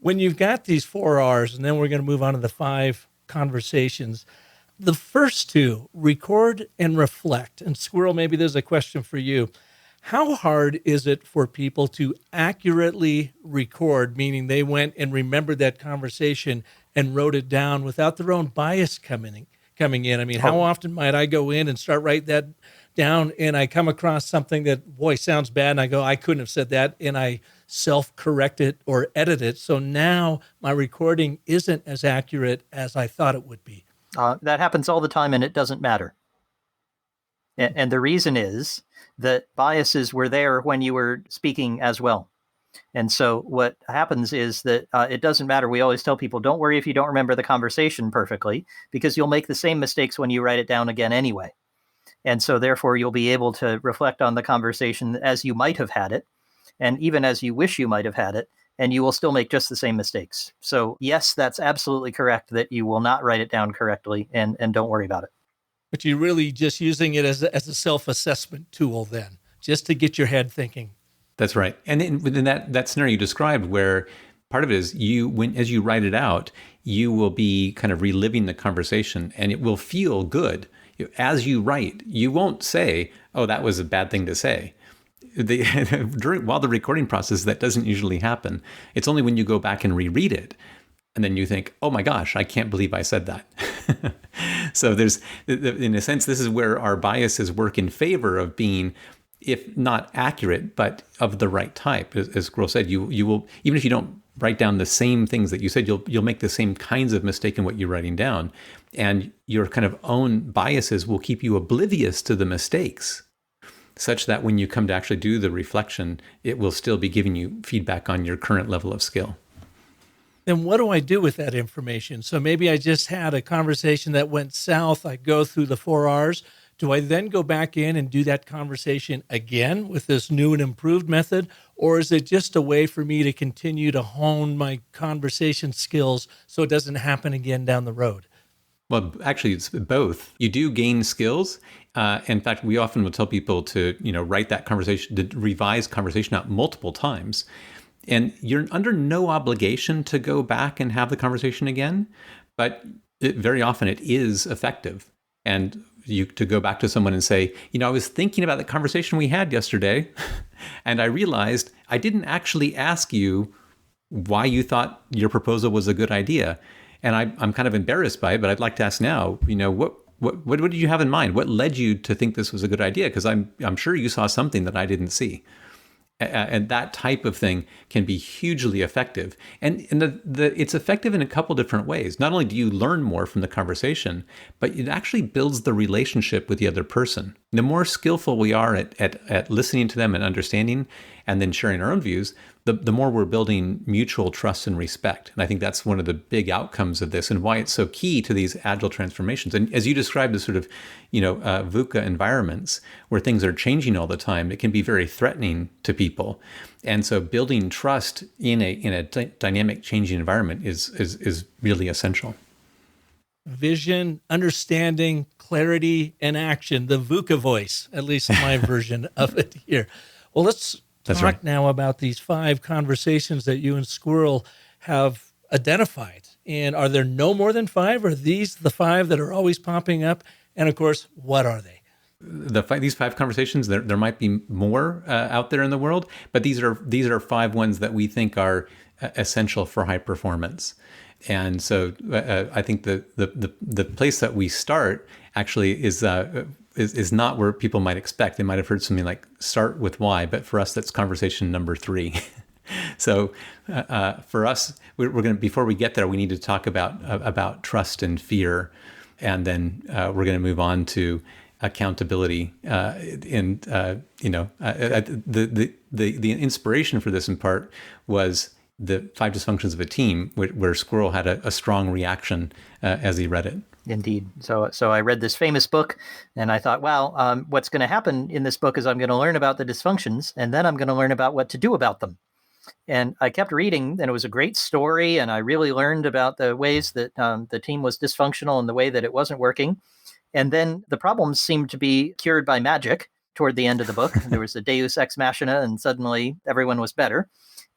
When you've got these 4 R's, and then we're going to move on to the 5 conversations. The first 2, record and reflect. And Squirrel, maybe there's a question for you. How hard is it for people to accurately record, meaning they went and remembered that conversation and wrote it down without their own bias coming in? I mean, how often might I go in and start writing that down and I come across something that, boy, sounds bad, and I go, I couldn't have said that, and I self-correct it or edit it. So now my recording isn't as accurate as I thought it would be. That happens all the time, and it doesn't matter. And the reason is that biases were there when you were speaking as well. And so what happens is that it doesn't matter. We always tell people, don't worry if you don't remember the conversation perfectly, because you'll make the same mistakes when you write it down again anyway. And so therefore, you'll be able to reflect on the conversation as you might have had it, and even as you wish you might have had it, and you will still make just the same mistakes. So yes, that's absolutely correct that you will not write it down correctly, and don't worry about it. But you're really just using it as a self-assessment tool then, just to get your head thinking. That's right. And within that scenario you described, where part of it is as you write it out, you will be kind of reliving the conversation, and it will feel good. As you write, you won't say, oh, that was a bad thing to say. While the recording process, that doesn't usually happen. It's only when you go back and reread it, and then you think, oh my gosh, I can't believe I said that. So there's, in a sense, this is where our biases work in favor of being, if not accurate, but of the right type. As Squirrel said, you will, even if you don't write down the same things that you said, you'll make the same kinds of mistake in what you're writing down. And your kind of own biases will keep you oblivious to the mistakes, such that when you come to actually do the reflection, it will still be giving you feedback on your current level of skill. Then what do I do with that information? So maybe I just had a conversation that went south. I go through the 4 R's. Do I then go back in and do that conversation again with this new and improved method? Or is it just a way for me to continue to hone my conversation skills so it doesn't happen again down the road? Well, actually, it's both. You do gain skills. In fact, we often will tell people to, write that conversation, to revise conversation out multiple times. And you're under no obligation to go back and have the conversation again, but very often it is effective. And to go back to someone and say, I was thinking about the conversation we had yesterday, and I realized I didn't actually ask you why you thought your proposal was a good idea. And I'm kind of embarrassed by it, but I'd like to ask now, what did you have in mind? What led you to think this was a good idea? Because I'm sure you saw something that I didn't see. And that type of thing can be hugely effective. And it's effective in a couple different ways. Not only do you learn more from the conversation, but it actually builds the relationship with the other person. The more skillful we are at listening to them and understanding and then sharing our own views, the more we're building mutual trust and respect. And I think that's one of the big outcomes of this and why it's so key to these agile transformations. And as you described, the sort of, VUCA environments where things are changing all the time, it can be very threatening to people. And so building trust in a dynamic, changing environment is really essential. Vision, understanding, clarity, and action, the VUCA voice, at least my version of it here. Well, let's talk now about these 5 conversations that you and Squirrel have identified. And are there no more than 5? Or are these the 5 that are always popping up? And of course, what are they? These 5 conversations, there might be more out there in the world, but these are 5 ones that we think are essential for high performance. And so I think the place that we start actually is is not where people might expect. They might have heard something like start with why, but for us, that's conversation number 3. So for us, we're going to, before we get there, we need to talk about trust and fear, and then we're going to move on to accountability. The inspiration for this in part was the 5 dysfunctions of a team, where Squirrel had a strong reaction as he read it. Indeed. So I read this famous book, and I thought, wow, what's going to happen in this book is I'm going to learn about the dysfunctions, and then I'm going to learn about what to do about them. And I kept reading, and it was a great story, and I really learned about the ways that the team was dysfunctional and the way that it wasn't working. And then the problems seemed to be cured by magic toward the end of the book. There was a deus ex machina, and suddenly everyone was better.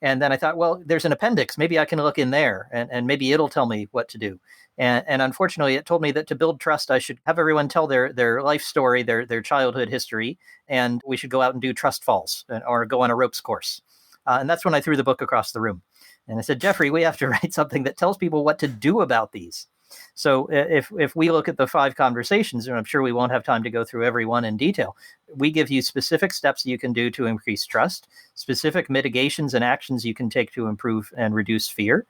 And then I thought, well, there's an appendix. Maybe I can look in there, and maybe it'll tell me what to do. And unfortunately, it told me that to build trust, I should have everyone tell their life story, their childhood history, and we should go out and do trust falls or go on a ropes course. And that's when I threw the book across the room. And I said, Jeffrey, we have to write something that tells people what to do about these. So if we look at the 5 conversations, and I'm sure we won't have time to go through every one in detail, we give you specific steps you can do to increase trust, specific mitigations and actions you can take to improve and reduce fear.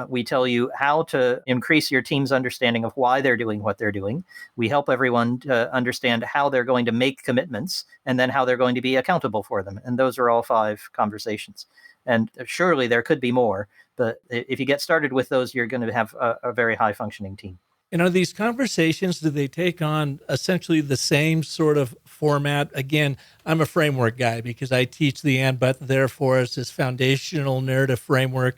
We tell you how to increase your team's understanding of why they're doing what they're doing. We help everyone to understand how they're going to make commitments and then how they're going to be accountable for them. And those are all 5 conversations. And surely there could be more, but if you get started with those, you're going to have a very high functioning team. And are these conversations, do they take on essentially the same sort of format? Again, I'm a framework guy because I teach the and, but, therefore as this foundational narrative framework,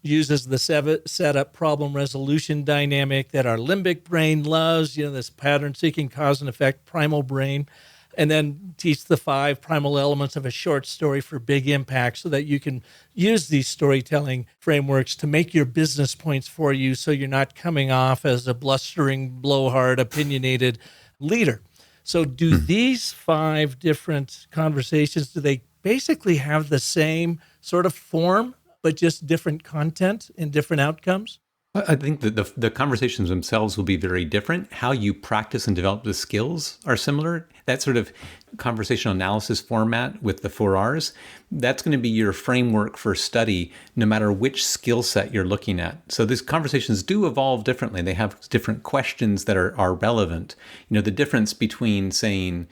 uses the setup problem resolution dynamic that our limbic brain loves, this pattern seeking cause and effect primal brain. And then teach the 5 primal elements of a short story for big impact so that you can use these storytelling frameworks to make your business points for you so you're not coming off as a blustering, blowhard, opinionated leader. So do these 5 different conversations, do they basically have the same sort of form, but just different content and different outcomes? I think that the conversations themselves will be very different. How you practice and develop the skills are similar. That sort of conversational analysis format with the 4 R's, that's going to be your framework for study, no matter which skill set you're looking at. So these conversations do evolve differently. They have different questions that are relevant. The difference between saying,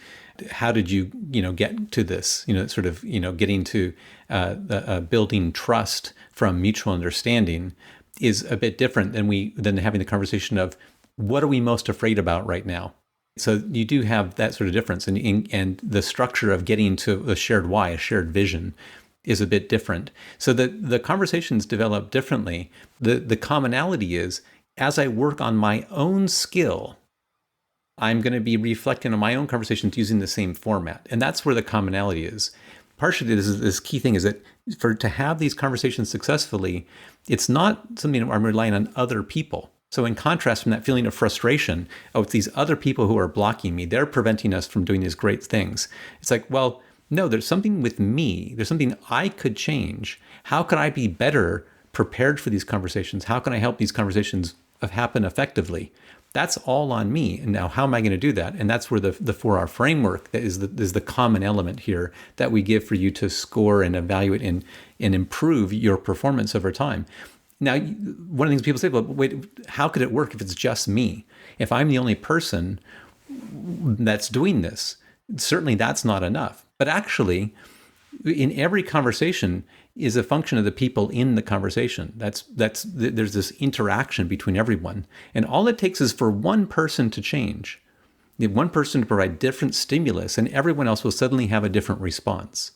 how did you, get to this, sort of, getting to building trust from mutual understanding is a bit different than having the conversation of what are we most afraid about right now. So you do have that sort of difference, and the structure of getting to a shared why, a shared vision, is a bit different. So the conversations develop differently. The commonality is, as I work on my own skill, I'm going to be reflecting on my own conversations using the same format, and that's where the commonality is. Partially, this key thing is that to have these conversations successfully, it's not something I'm relying on other people. So in contrast from that feeling of frustration, it's these other people who are blocking me, they're preventing us from doing these great things. It's like, well, no, there's something with me. There's something I could change. How could I be better prepared for these conversations? How can I help these conversations happen effectively? That's all on me. And now how am I going to do that? And that's where the 4R framework that is the common element here that we give for you to score and evaluate and improve your performance over time. Now, one of the things people say, well, wait, how could it work if it's just me? If I'm the only person that's doing this, certainly that's not enough. But actually, in every conversation is a function of the people in the conversation. There's this interaction between everyone. And all it takes is for one person to change, one person to provide different stimulus, and everyone else will suddenly have a different response.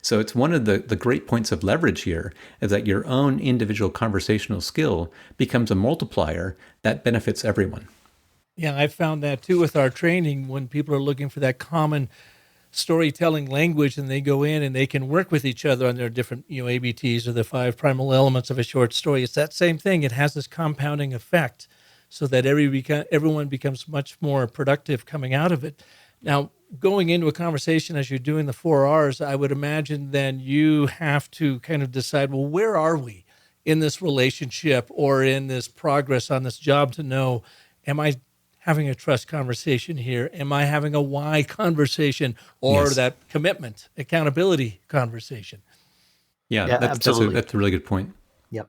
So it's one of the great points of leverage here is that your own individual conversational skill becomes a multiplier that benefits everyone. Yeah, I found that too with our training when people are looking for that common storytelling language and they go in and they can work with each other on their different ABTs or the 5 primal elements of a short story. It's that same thing. It has this compounding effect so that everyone becomes much more productive coming out of it. Now, going into a conversation as you're doing the 4 R's, I would imagine then you have to kind of decide, well, where are we in this relationship or in this progress on this job to know, am I having a trust conversation here? Am I having a why conversation or Yes. that commitment, accountability conversation? Yeah, Yeah, absolutely. That's a really good point. Yep.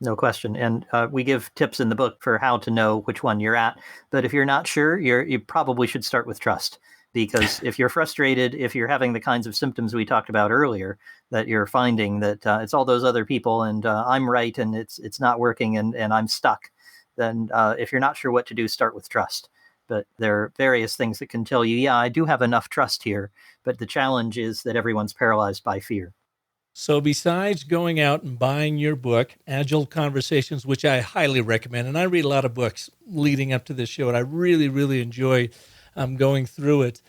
No question. And we give tips in the book for how to know which one you're at. But if you're not sure, you probably should start with trust. Because if you're frustrated, if you're having the kinds of symptoms we talked about earlier, that you're finding that it's all those other people and I'm right and it's not working and I'm stuck, then if you're not sure what to do, start with trust. But there are various things that can tell you, yeah, I do have enough trust here. But the challenge is that everyone's paralyzed by fear. So besides going out and buying your book, Agile Conversations, which I highly recommend, and I read a lot of books leading up to this show, and I really, really enjoy going through it.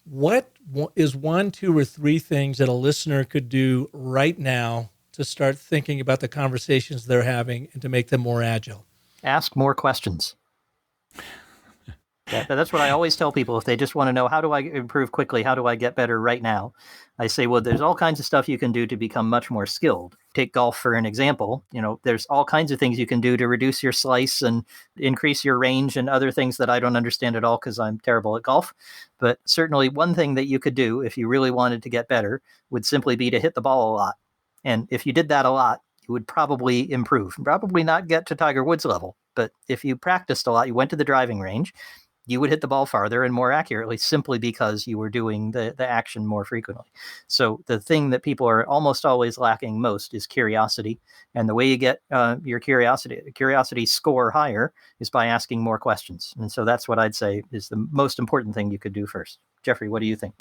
What is 1, 2, or 3 things that a listener could do right now to start thinking about the conversations they're having and to make them more agile? Ask more questions. That's what I always tell people if they just want to know, how do I improve quickly? How do I get better right now? I say, well, there's all kinds of stuff you can do to become much more skilled. Take golf for an example. There's all kinds of things you can do to reduce your slice and increase your range and other things that I don't understand at all because I'm terrible at golf. But certainly one thing that you could do if you really wanted to get better would simply be to hit the ball a lot. And if you did that a lot, you would probably improve. Probably not get to Tiger Woods level. But if you practiced a lot, you went to the driving range, you would hit the ball farther and more accurately simply because you were doing the action more frequently. So the thing that people are almost always lacking most is curiosity. And the way you get your curiosity score higher is by asking more questions. And so that's what I'd say is the most important thing you could do first. Jeffrey, what do you think?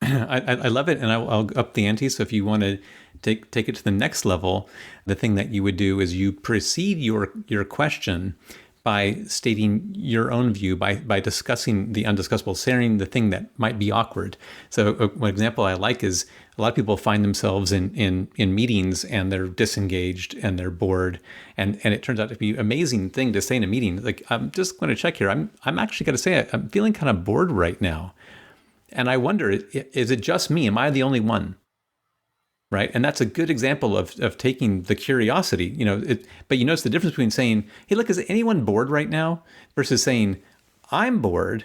I love it, and I'll up the ante. So if you want to take it to the next level, the thing that you would do is you precede your question by stating your own view, by discussing the undiscussable, sharing the thing that might be awkward. So one example I like is a lot of people find themselves in meetings and they're disengaged and they're bored. And it turns out to be an amazing thing to say in a meeting. Like, I'm just going to check here. I'm actually going to say I'm feeling kind of bored right now. And I wonder, is it just me? Am I the only one? Right. And that's a good example of taking the curiosity, but you notice the difference between saying, hey, look, is anyone bored right now versus saying, I'm bored.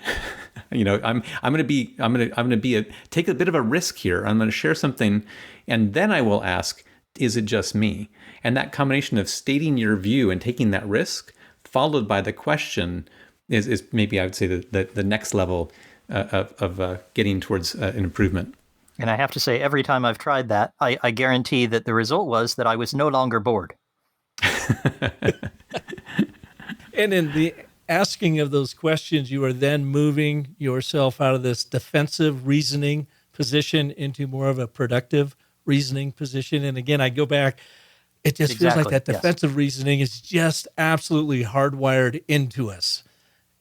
I'm going to take a bit of a risk here. I'm going to share something. And then I will ask, is it just me? And that combination of stating your view and taking that risk followed by the question is maybe I would say the next level of getting towards an improvement. And I have to say, every time I've tried that, I guarantee that the result was that I was no longer bored. And in the asking of those questions, you are then moving yourself out of this defensive reasoning position into more of a productive reasoning position. And again, I go back, it just feels like that defensive reasoning is just absolutely hardwired into us.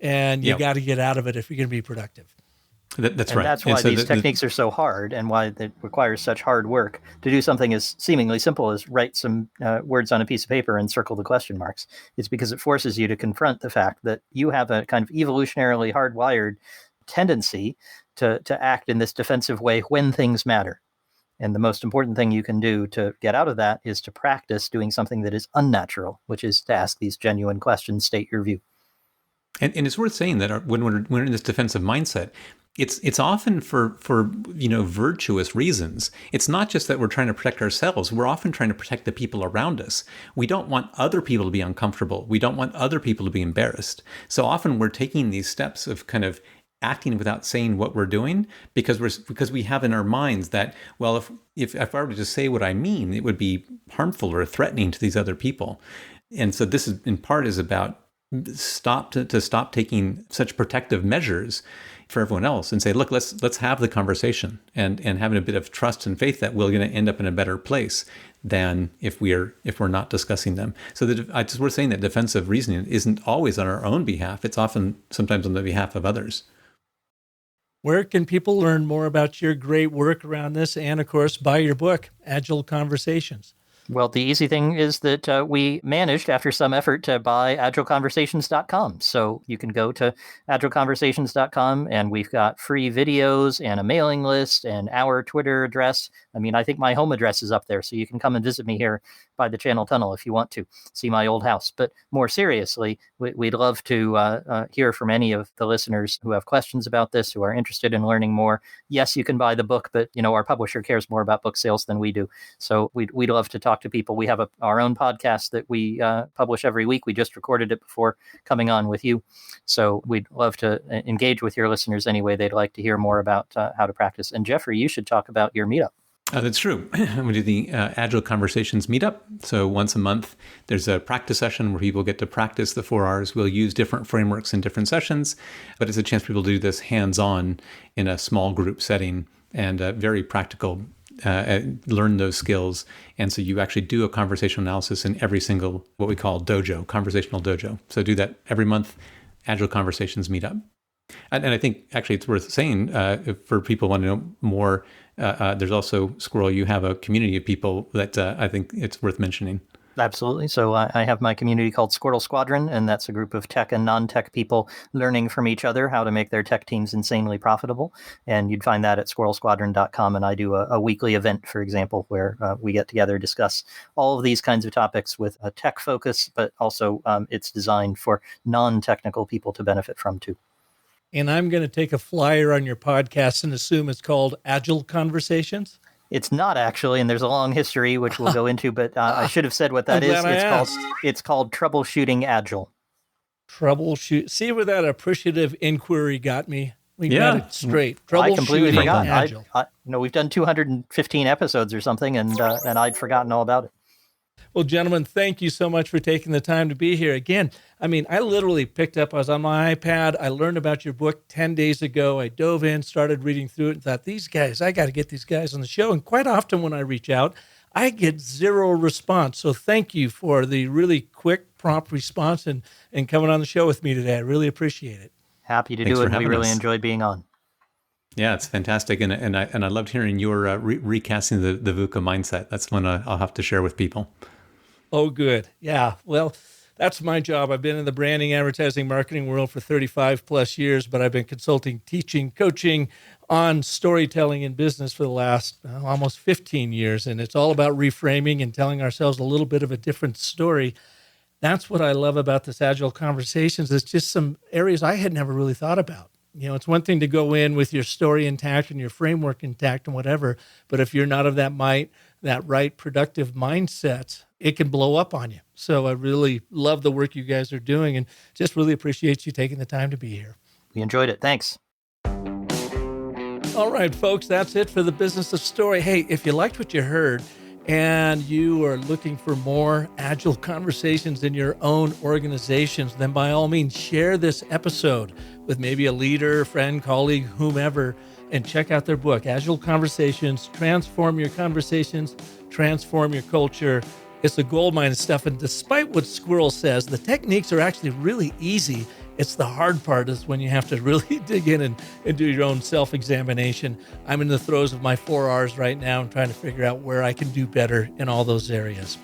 And you got to get out of it if you're going to be productive. That's right. That's why these techniques are so hard and why it requires such hard work to do something as seemingly simple as write some words on a piece of paper and circle the question marks. It's because it forces you to confront the fact that you have a kind of evolutionarily hardwired tendency to act in this defensive way when things matter. And the most important thing you can do to get out of that is to practice doing something that is unnatural, which is to ask these genuine questions, state your view. And it's worth saying that when we're in this defensive mindset, it's often for virtuous reasons. It's not just that we're trying to protect ourselves. We're often trying to protect the people around us. We don't want other people to be uncomfortable. We don't want other people to be embarrassed. So often we're taking these steps of kind of acting without saying what we're doing because we have in our minds that, well, if I were to just say what I mean, it would be harmful or threatening to these other people. And so this is in part is about stop taking such protective measures for everyone else and say, look, let's have the conversation and having a bit of trust and faith that we're going to end up in a better place than if we're not discussing them. So we're saying that defensive reasoning isn't always on our own behalf. It's often sometimes on the behalf of others. Where can people learn more about your great work around this and, of course, buy your book, Agile Conversations? Well, the easy thing is that we managed, after some effort, to buy agileconversations.com. So you can go to agileconversations.com, and we've got free videos and a mailing list and our Twitter address. I mean, I think my home address is up there, so you can come and visit me here by the Channel Tunnel if you want to see my old house. But more seriously, we'd love to hear from any of the listeners who have questions about this, who are interested in learning more. Yes, you can buy the book, but our publisher cares more about book sales than we do. So we'd love to talk to people. We have our own podcast that we publish every week. We just recorded it before coming on with you. So we'd love to engage with your listeners any way they'd like to hear more about how to practice. And Jeffrey, you should talk about your meetup. That's true. We do the Agile Conversations meetup. So once a month, there's a practice session where people get to practice the 4 Rs. We'll use different frameworks in different sessions, but it's a chance for people to do this hands-on in a small group setting and very practical, learn those skills. And so you actually do a conversational analysis in every single, what we call dojo, conversational dojo. So do that every month, Agile Conversations meetup. And I think actually it's worth saying for people who want to know more, there's also, Squirrel, you have a community of people that I think it's worth mentioning. Absolutely. So I have my community called Squirrel Squadron, and that's a group of tech and non-tech people learning from each other how to make their tech teams insanely profitable. And you'd find that at squirrelsquadron.com. And I do a weekly event, for example, where we get together, discuss all of these kinds of topics with a tech focus, but also it's designed for non-technical people to benefit from too. And I'm going to take a flyer on your podcast and assume it's called Agile Conversations. It's not actually, and there's a long history which we'll go into, but I should have said what that is. It's called Troubleshooting Agile. Troubleshoot. See where that appreciative inquiry got me? We got it straight. I completely forgot. Agile. We've done 215 episodes or something, and I'd forgotten all about it. Well, gentlemen, thank you so much for taking the time to be here. Again, I mean, I literally picked up, I was on my iPad, I learned about your book 10 days ago. I dove in, started reading through it, and thought, these guys, I got to get these guys on the show. And quite often when I reach out, I get zero response. So thank you for the really quick, prompt response and coming on the show with me today. I really appreciate it. Happy to do it. We really enjoyed being on. Yeah, it's fantastic. And I loved hearing your recasting the VUCA mindset. That's one I'll have to share with people. Oh, good. Yeah. Well, that's my job. I've been in the branding, advertising, marketing world for 35 plus years, but I've been consulting, teaching, coaching on storytelling in business for the last almost 15 years. And it's all about reframing and telling ourselves a little bit of a different story. That's what I love about this Agile Conversations. It's just some areas I had never really thought about. It's one thing to go in with your story intact and your framework intact and whatever, but if you're not of that right productive mindset, it can blow up on you. So I really love the work you guys are doing and just really appreciate you taking the time to be here. We enjoyed it. Thanks. All right, folks, that's it for the Business of Story. Hey, if you liked what you heard and you are looking for more Agile Conversations in your own organizations, then by all means, share this episode with maybe a leader, friend, colleague, whomever, and check out their book, Agile Conversations, Transform Your Conversations, Transform Your Culture. It's a goldmine of stuff. And despite what Squirrel says, the techniques are actually really easy. It's the hard part is when you have to really dig in and do your own self-examination. I'm in the throes of my 4 Rs right now and trying to figure out where I can do better in all those areas.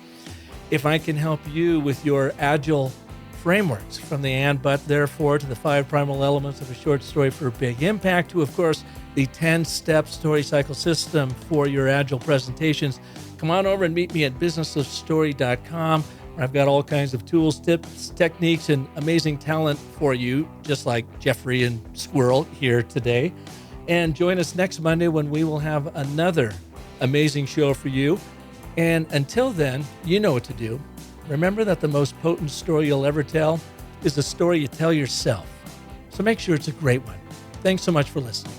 If I can help you with your Agile frameworks, from the and, but, therefore, to the 5 primal elements of a short story for a big impact, to, of course, the 10-step story cycle system for your Agile presentations, come on over and meet me at businessofstory.com. I've got all kinds of tools, tips, techniques, and amazing talent for you, just like Jeffrey and Squirrel here today. And join us next Monday when we will have another amazing show for you. And until then, you know what to do. Remember that the most potent story you'll ever tell is the story you tell yourself. So make sure it's a great one. Thanks so much for listening.